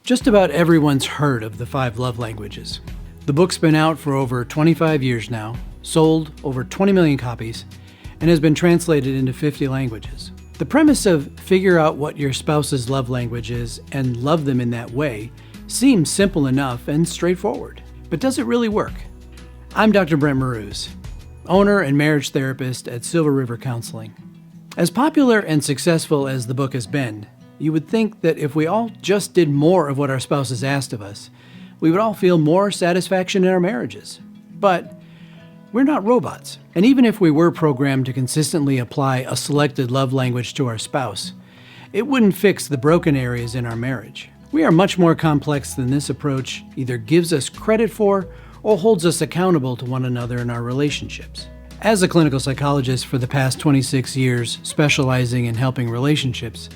Just about everyone's heard of the 5 love languages. The book's been out for over 25 years now, sold over 20 million copies, and has been translated into 50 languages. The premise of figure out what your spouse's love language is and love them in that way seems simple enough and straightforward. But does it really work? I'm Dr. Brent Mruz, owner and marriage therapist at Silver River Counseling. As popular and successful as the book has been, you would think that if we all just did more of what our spouses asked of us, we would all feel more satisfaction in our marriages. But we're not robots. And even if we were programmed to consistently apply a selected love language to our spouse, it wouldn't fix the broken areas in our marriage. We are much more complex than this approach either gives us credit for or holds us accountable to one another in our relationships. As a clinical psychologist for the past 26 years, specializing in helping relationships,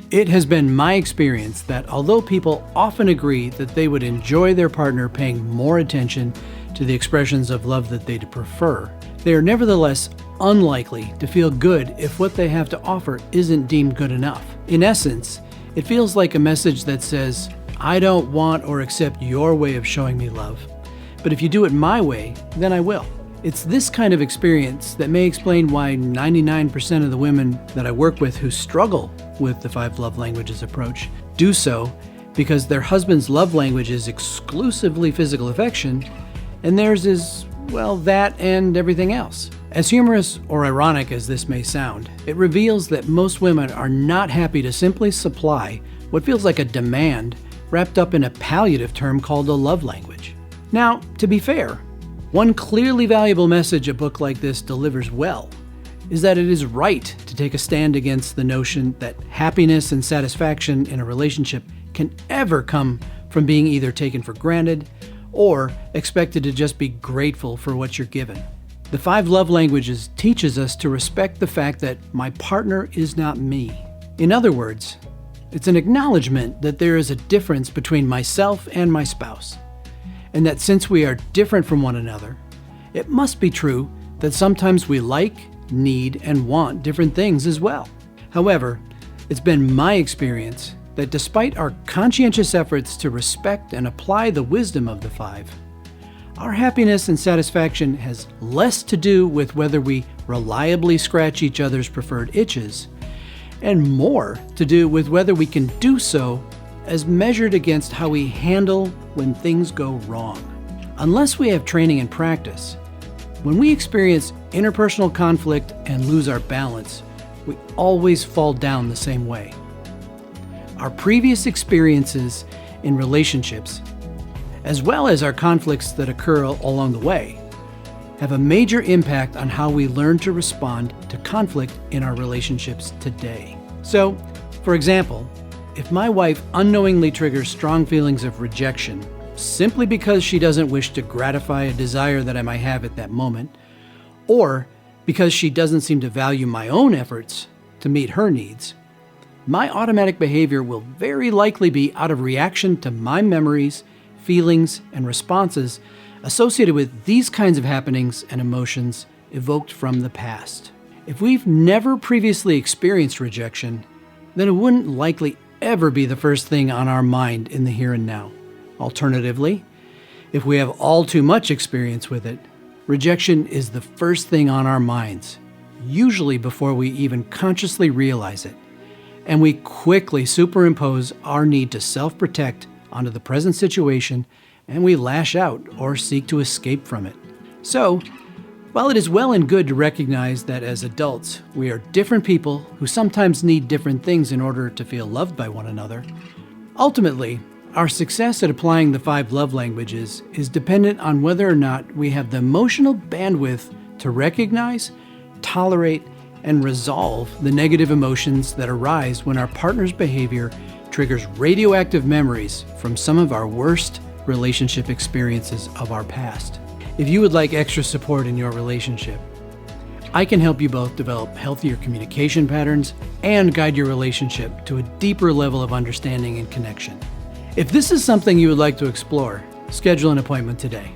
it has been my experience that although people often agree that they would enjoy their partner paying more attention to the expressions of love that they'd prefer, they are nevertheless unlikely to feel good if what they have to offer isn't deemed good enough. In essence, it feels like a message that says, I don't want or accept your way of showing me love, but if you do it my way, then I will. It's this kind of experience that may explain why 99% of the women that I work with who struggle with the 5 love languages approach do so because their husband's love language is exclusively physical affection, and theirs is, well, that and everything else. As humorous or ironic as this may sound, it reveals that most women are not happy to simply supply what feels like a demand wrapped up in a palliative term called a love language. Now, to be fair, one clearly valuable message a book like this delivers well is that it is right to take a stand against the notion that happiness and satisfaction in a relationship can ever come from being either taken for granted or expected to just be grateful for what you're given. The 5 love languages teaches us to respect the fact that my partner is not me. In other words, it's an acknowledgement that there is a difference between myself and my spouse, and that since we are different from one another, it must be true that sometimes we like, need, and want different things as well. However, it's been my experience that despite our conscientious efforts to respect and apply the wisdom of the 5, our happiness and satisfaction has less to do with whether we reliably scratch each other's preferred itches, and more to do with whether we can do so as measured against how we handle when things go wrong. Unless we have training and practice, when we experience interpersonal conflict and lose our balance, we always fall down the same way. Our previous experiences in relationships, as well as our conflicts that occur along the way, have a major impact on how we learn to respond to conflict in our relationships today. So, for example, if my wife unknowingly triggers strong feelings of rejection simply because she doesn't wish to gratify a desire that I might have at that moment, or because she doesn't seem to value my own efforts to meet her needs, my automatic behavior will very likely be out of reaction to my memories, feelings, and responses associated with these kinds of happenings and emotions evoked from the past. If we've never previously experienced rejection, then it wouldn't likely ever be the first thing on our mind in the here and now. Alternatively, if we have all too much experience with it, rejection is the first thing on our minds, usually before we even consciously realize it, and we quickly superimpose our need to self-protect onto the present situation, and we lash out or seek to escape from it. So, while it is well and good to recognize that as adults, we are different people who sometimes need different things in order to feel loved by one another, ultimately, our success at applying the 5 love languages is dependent on whether or not we have the emotional bandwidth to recognize, tolerate, and resolve the negative emotions that arise when our partner's behavior triggers radioactive memories from some of our worst relationship experiences of our past. If you would like extra support in your relationship, I can help you both develop healthier communication patterns and guide your relationship to a deeper level of understanding and connection. If this is something you would like to explore, schedule an appointment today.